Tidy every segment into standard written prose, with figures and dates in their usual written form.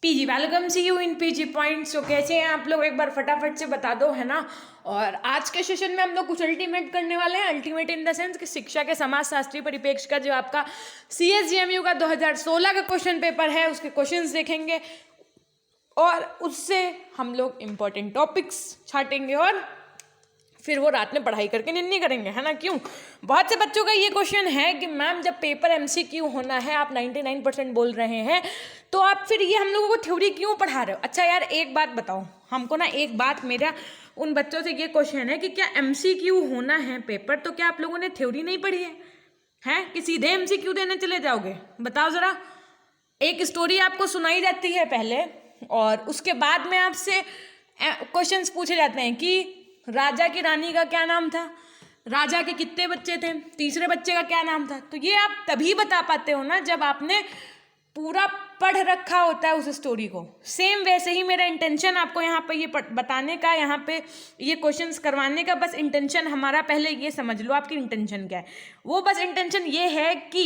PG welcome see you in PG points. तो कैसे हैं आप लोग, एक बार फटाफट से बता दो, है ना। और आज के सेशन में हम लोग कुछ अल्टीमेट करने वाले हैं। अल्टीमेट इन द सेंस कि शिक्षा के समाजशास्त्री परिप्रेक्ष्य का जो आपका CSGMU का 2016 का क्वेश्चन पेपर है उसके क्वेश्चंस देखेंगे और उससे हम लोग इम्पोर्टेंट टॉपिक्स छाटेंगे और फिर वो रात में पढ़ाई करके निर्णय करेंगे, है ना। क्यों, बहुत से बच्चों का ये क्वेश्चन है कि मैम जब पेपर MCQ होना है, आप 99% बोल रहे हैं, तो आप फिर ये हम लोगों को थ्योरी क्यों पढ़ा रहे हो। अच्छा यार एक बात बताओ हमको ना, एक बात, मेरा उन बच्चों से ये क्वेश्चन है कि क्या MCQ होना है पेपर, तो क्या आप लोगों ने थ्योरी नहीं पढ़ी है कि सीधे MCQ देने चले जाओगे। बताओ जरा। एक स्टोरी आपको सुनाई जाती है पहले और उसके बाद में आपसे क्वेश्चंस पूछे जाते हैं कि राजा की रानी का क्या नाम था, राजा के कितने बच्चे थे, तीसरे बच्चे का क्या नाम था। तो ये आप तभी बता पाते हो ना जब आपने पूरा पढ़ रखा होता है उस स्टोरी को। सेम वैसे ही मेरा इंटेंशन आपको यहाँ पे ये बताने का, यहाँ पे ये क्वेश्चंस करवाने का बस इंटेंशन हमारा, पहले ये समझ लो आपकी इंटेंशन क्या है। वो बस इंटेंशन ये है कि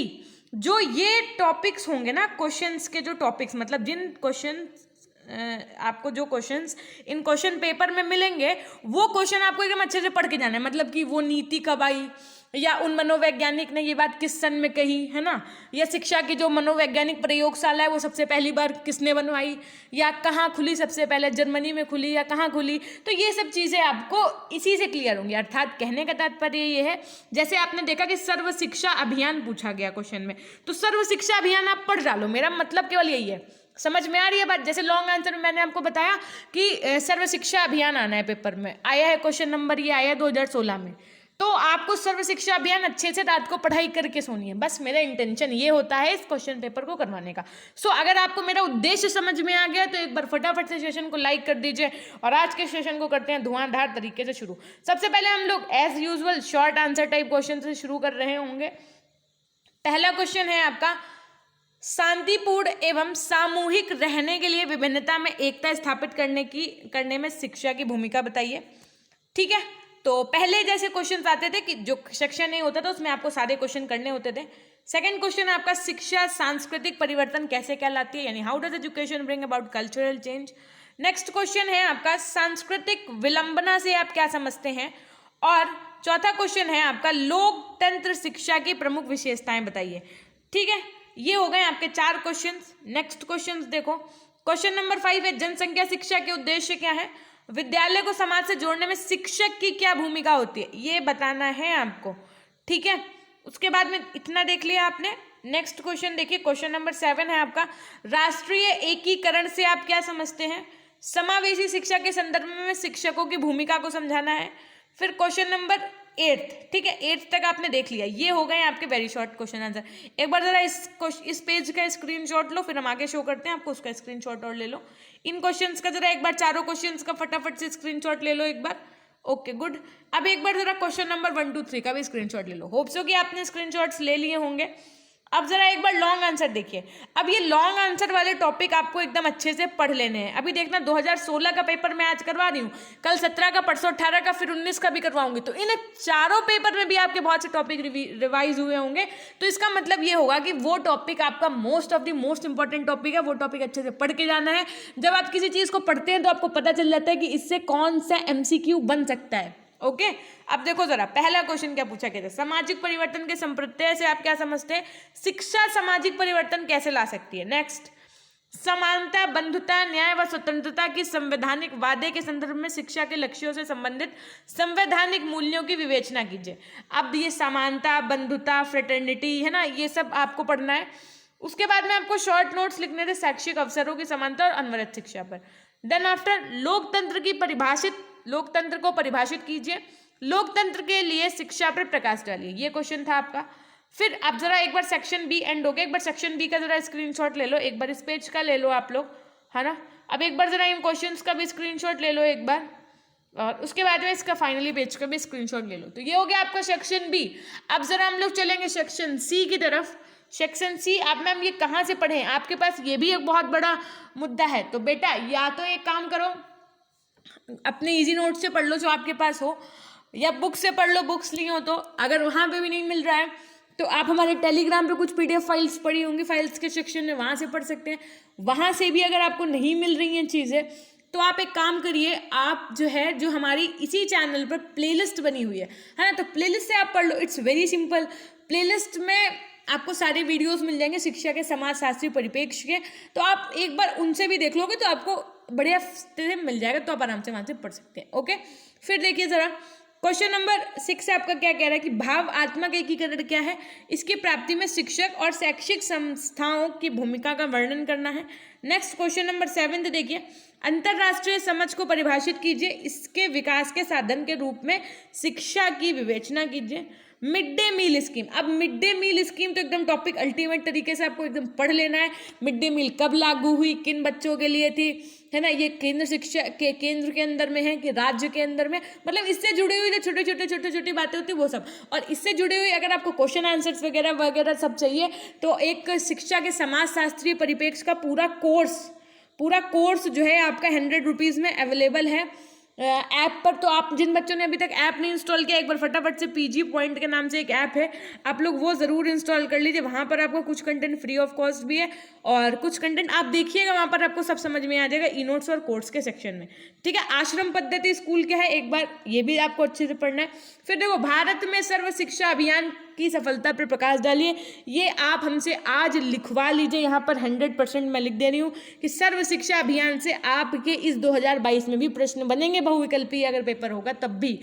जो ये टॉपिक्स होंगे ना, क्वेश्चंस के जो टॉपिक्स, मतलब जिन क्वेश्चन आपको जो क्वेश्चंस इन क्वेश्चन पेपर में मिलेंगे वो क्वेश्चन आपको एकदम अच्छे से पढ़ के जाना है। मतलब कि वो नीति कब आई, या उन मनोवैज्ञानिक ने ये बात किस सन में कही, है ना। या शिक्षा की जो मनोवैज्ञानिक प्रयोगशाला है वो सबसे पहली बार किसने बनवाई, या कहाँ खुली सबसे पहले, जर्मनी में खुली या कहाँ खुली। तो ये सब चीज़ें आपको इसी से क्लियर होंगी। अर्थात कहने का तात्पर्य ये है, जैसे आपने देखा कि सर्व शिक्षा अभियान पूछा गया क्वेश्चन में, तो सर्व शिक्षा अभियान आप पढ़ डालो। मेरा मतलब केवल यही है, समझ में आ रही है बात। जैसे लॉन्ग आंसर में मैंने आपको बताया कि सर्व शिक्षा अभियान आना है, पेपर में आया है क्वेश्चन नंबर, ये आया 2016 में। तो आपको सर्व शिक्षा अभियान अच्छे से रात को पढ़ाई करके सोनी है। बस मेरा इंटेंशन ये होता है इस क्वेश्चन पेपर को करवाने का। सो अगर आपको मेरा उद्देश्य समझ में आ गया तो एक बार फटाफट से सेशन को लाइक कर दीजिए और आज के सेशन को करते हैं धुआंधार तरीके से शुरू। सबसे पहले हम लोग as usual short answer type question से शुरू कर रहे होंगे। पहला क्वेश्चन है आपका, शांतिपूर्ण एवं सामूहिक रहने के लिए विभिन्नता में एकता स्थापित करने में शिक्षा की भूमिका बताइए। ठीक है, तो पहले जैसे क्वेश्चन आते थे कि जो सेक्शन ए होता था उसमें आपको सारे क्वेश्चन करने होते थे। सेकंड क्वेश्चन है आपका, शिक्षा सांस्कृतिक परिवर्तन कैसे कहलाती है, यानी how does education bring about cultural change. Next question है आपका, सांस्कृतिक विलंबना से आप क्या समझते हैं। और चौथा क्वेश्चन है आपका, लोकतंत्र शिक्षा की प्रमुख विशेषताएं बताइए। ठीक है, ये हो गए आपके 4 क्वेश्चंस। नेक्स्ट क्वेश्चंस देखो, क्वेश्चन नंबर 5 है, जनसंख्या शिक्षा के उद्देश्य क्या है, विद्यालय को समाज से जोड़ने में शिक्षक की क्या भूमिका होती है, ये बताना है आपको। ठीक है, उसके बाद में इतना देख लिया आपने। नेक्स्ट क्वेश्चन देखिए, क्वेश्चन नंबर 7 है आपका, राष्ट्रीय एकीकरण से आप क्या समझते हैं। समावेशी शिक्षा के संदर्भ में शिक्षकों की भूमिका को समझाना है। फिर क्वेश्चन नंबर 8, ठीक है, 8 तक आपने देख लिया। ये हो गए आपके वेरी शॉर्ट क्वेश्चन आंसर। एक बार जरा इस पेज का स्क्रीनशॉट लो, फिर हम आगे शो करते हैं आपको, उसका स्क्रीनशॉट और ले लो। इन क्वेश्चंस का जरा एक बार, चारों क्वेश्चंस का फटाफट से स्क्रीनशॉट ले लो एक बार। Okay good. अब एक बार जरा क्वेश्चन नंबर 1, 2, 3 का भी स्क्रीनशॉट ले लो। होप सो कि आपने स्क्रीनशॉट्स ले लिए होंगे। अब जरा एक बार लॉन्ग आंसर देखिए। अब ये लॉन्ग आंसर वाले टॉपिक आपको एकदम अच्छे से पढ़ लेने हैं। अभी देखना 2016 का पेपर मैं आज करवा रही हूँ, कल 17 का, परसों 18 का, फिर 19 का भी करवाऊंगी। तो इन चारों पेपर में भी आपके बहुत से टॉपिक रिवाइज हुए होंगे। तो इसका मतलब ये होगा कि वो टॉपिक आपका most of the most important topic है, वो टॉपिक अच्छे से पढ़ के जाना है। जब आप किसी चीज़ को पढ़ते हैं तो आपको पता चल जाता है कि इससे कौन सा MCQ बन सकता है। ओके, अब देखो जरा, पहला क्वेश्चन क्या पूछा गया था, सामाजिक परिवर्तन के संप्रत्यय से आप क्या समझते हैं, शिक्षा सामाजिक परिवर्तन कैसे ला सकती है। नेक्स्ट, समानता, बंधुता, न्याय व स्वतंत्रता की संवैधानिक वादे के संदर्भ में शिक्षा के लक्ष्यों से संबंधित संवैधानिक मूल्यों की विवेचना कीजिए। अब ये समानता, बंधुता, फ्रेटर्निटी, है ना, ये सब आपको पढ़ना है। उसके बाद में आपको शॉर्ट नोट्स लिखने थे शैक्षिक अवसरों की समानता और अनवरत शिक्षा पर। देन आफ्टर, लोकतंत्र को परिभाषित कीजिए, लोकतंत्र के लिए शिक्षा पर प्रकाश डालिए। ये क्वेश्चन था आपका। फिर अब जरा एक बार सेक्शन बी एंड हो गया, एक बार सेक्शन बी का जरा स्क्रीनशॉट ले लो, एक बार इस पेज का ले लो आप लोग, है ना। अब एक बार जरा इन क्वेश्चंस का भी स्क्रीनशॉट ले लो एक बार, और उसके बाद में इसका फाइनली पेज का भी स्क्रीनशॉट ले लो। तो ये हो गया आपका सेक्शन बी। अब जरा हम लोग चलेंगे सेक्शन सी की तरफ। सेक्शन सी, अब मैम ये कहाँ से पढ़ें, आपके पास ये भी एक बहुत बड़ा मुद्दा है। तो बेटा या तो एक काम करो, अपने इजी नोट से पढ़ लो जो आपके पास हो, या बुक से पढ़ लो, बुक्स ली हो तो। अगर वहाँ पे भी नहीं मिल रहा है तो आप हमारे टेलीग्राम पे कुछ PDF फाइल्स पड़ी होंगी, फाइल्स के सेक्शन में, वहाँ से पढ़ सकते हैं। वहाँ से भी अगर आपको नहीं मिल रही हैं चीज़ें तो आप एक काम करिए, आप जो है जो हमारी इसी चैनल पर प्लेलिस्ट बनी हुई है ना, तो प्लेलिस्ट से आप पढ़ लो। It's very simple. प्लेलिस्ट में आपको सारे वीडियोस मिल जाएंगे शिक्षा के समाजशास्त्री परिप्रेक्ष्य के, तो आप एक बार उनसे भी देख लोगे तो आपको बढ़िया से मिल जाएगा, तो आप आराम से वहाँ से पढ़ सकते हैं। ओके, फिर देखिए ज़रा क्वेश्चन नंबर 6 आपका क्या कह रहा है कि भाव आत्मक एकीकरण क्या है, इसकी प्राप्ति में शिक्षक और शैक्षिक संस्थाओं की भूमिका का वर्णन करना है। नेक्स्ट क्वेश्चन नंबर 7 देखिए, अंतरराष्ट्रीय समझ को परिभाषित कीजिए, इसके विकास के साधन के रूप में शिक्षा की विवेचना कीजिए। मिड डे मील स्कीम, अब मिड डे मील स्कीम तो एकदम टॉपिक अल्टीमेट तरीके से आपको एकदम पढ़ लेना है। मिड डे मील कब लागू हुई, किन बच्चों के लिए थी, है ना, ये केंद्र शिक्षा के केंद्र के अंदर में है कि राज्य के अंदर में, मतलब इससे जुड़ी हुई जो छोटे छोटी बातें होती है वो सब, और इससे जुड़ी हुई अगर आपको क्वेश्चन आंसर्स वगैरह वगैरह सब चाहिए तो एक शिक्षा के समाजशास्त्रीय परिप्रेक्ष्य का पूरा कोर्स जो है आपका 100 रुपीज़ में अवेलेबल है ऐप पर। तो आप जिन बच्चों ने अभी तक ऐप नहीं इंस्टॉल किया, एक बार फटाफट से PG पॉइंट के नाम से एक ऐप है, आप लोग वो ज़रूर इंस्टॉल कर लीजिए। वहाँ पर आपको कुछ कंटेंट फ्री ऑफ कॉस्ट भी है और कुछ कंटेंट आप देखिएगा, वहाँ पर आपको सब समझ में आ जाएगा ई नोट्स और कोर्स के सेक्शन में। ठीक है, आश्रम पद्धति स्कूल क्या है एक बार ये भी आपको अच्छे से पढ़ना है। फिर देखो, भारत में सर्व शिक्षा अभियान की सफलता पर प्रकाश डालिए, ये आप हमसे आज लिखवा लीजिए। यहाँ पर 100% मैं लिख दे रही हूँ कि सर्व शिक्षा अभियान से आपके इस 2022 में भी प्रश्न बनेंगे, बहुविकल्पी अगर पेपर होगा तब भी।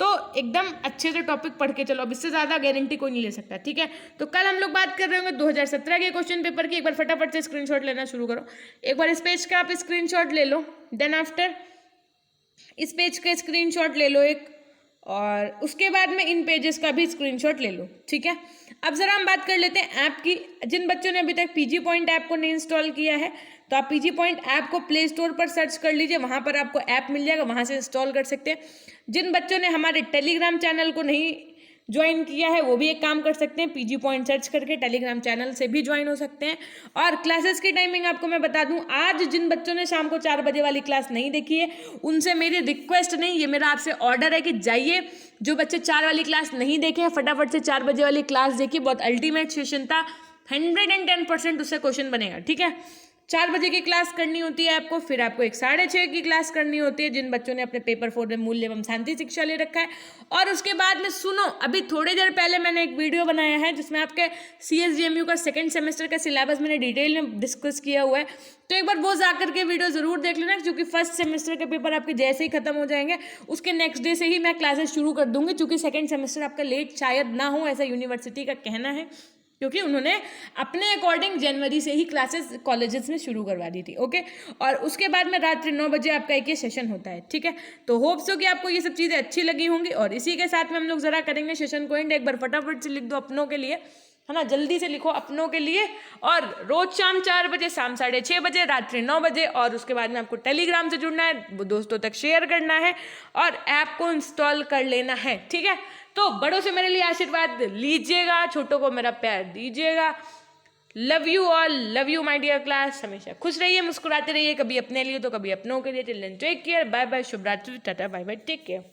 तो एकदम अच्छे से टॉपिक पढ़ के चलो, अब इससे ज़्यादा गारंटी कोई नहीं ले सकता। ठीक है, तो कल हम लोग बात कर रहे होंगे 2017 के क्वेश्चन पेपर की। एक बार फटाफट से स्क्रीनशॉट लेना शुरू करो, एक बार इस पेज का आप स्क्रीनशॉट ले लो, देन आफ्टर इस पेज का स्क्रीनशॉट ले लो एक, और उसके बाद में इन पेजेस का भी स्क्रीनशॉट ले लो। ठीक है, अब ज़रा हम बात कर लेते हैं ऐप की। जिन बच्चों ने अभी तक PG पॉइंट ऐप को नहीं इंस्टॉल किया है तो आप PG पॉइंट ऐप को प्ले स्टोर पर सर्च कर लीजिए, वहाँ पर आपको ऐप मिल जाएगा, वहाँ से इंस्टॉल कर सकते हैं। जिन बच्चों ने हमारे टेलीग्राम चैनल को नहीं ज्वाइन किया है वो भी एक काम कर सकते हैं, PG पॉइंट सर्च करके टेलीग्राम चैनल से भी ज्वाइन हो सकते हैं। और क्लासेस की टाइमिंग आपको मैं बता दूं, आज जिन बच्चों ने शाम को 4 बजे वाली क्लास नहीं देखी है उनसे मेरी रिक्वेस्ट नहीं, ये मेरा आपसे ऑर्डर है कि जाइए, जो बच्चे 4 वाली क्लास नहीं देखे हैं फटाफट से 4 बजे वाली क्लास देखिए, बहुत अल्टीमेट सेशन था, 110% उससे क्वेश्चन बनेगा। ठीक है, 4 बजे की क्लास करनी होती है आपको, फिर आपको एक 6:30 की क्लास करनी होती है जिन बच्चों ने अपने पेपर 4 में मूल्य एवं शांति शिक्षा ले रखा है। और उसके बाद में सुनो, अभी थोड़ी देर पहले मैंने एक वीडियो बनाया है जिसमें आपके CSDMU का 2nd सेमेस्टर का सिलेबस मैंने डिटेल में डिस्कस किया हुआ है, तो एक बार वो जाकर के वीडियो ज़रूर देख लेना, क्योंकि 1st सेमेस्टर के पेपर आपके जैसे ही खत्म हो जाएंगे उसके नेक्स्ट डे से ही मैं क्लासेस शुरू कर दूंगी, क्योंकि 2nd सेमेस्टर आपका लेट शायद ना हो, ऐसा यूनिवर्सिटी का कहना है, क्योंकि उन्होंने अपने अकॉर्डिंग जनवरी से ही क्लासेस कॉलेजेस में शुरू करवा दी थी। ओके, और उसके बाद में रात्रि 9 बजे आपका एक ये सेशन होता है। ठीक है, तो होप्स हो कि आपको ये सब चीज़ें अच्छी लगी होंगी, और इसी के साथ में हम लोग ज़रा करेंगे सेशन को एंड। एक बार फटाफट से लिख दो अपनों के लिए, है ना, जल्दी से लिखो अपनों के लिए, और रोज शाम 4 बजे, शाम 6:30 बजे, रात्रि 9 बजे, और उसके बाद में आपको टेलीग्राम से जुड़ना है, वो दोस्तों तक शेयर करना है और ऐप को इंस्टॉल कर लेना है। ठीक है, तो बड़ों से मेरे लिए आशीर्वाद लीजिएगा, छोटों को मेरा प्यार दीजिएगा। Love you all, love you my dear class. हमेशा खुश रहिए, मुस्कुराते रहिए, कभी अपने लिए तो कभी अपनों के लिए। Till then take care, bye bye, शुभ रात्रि, tata bye bye, take care.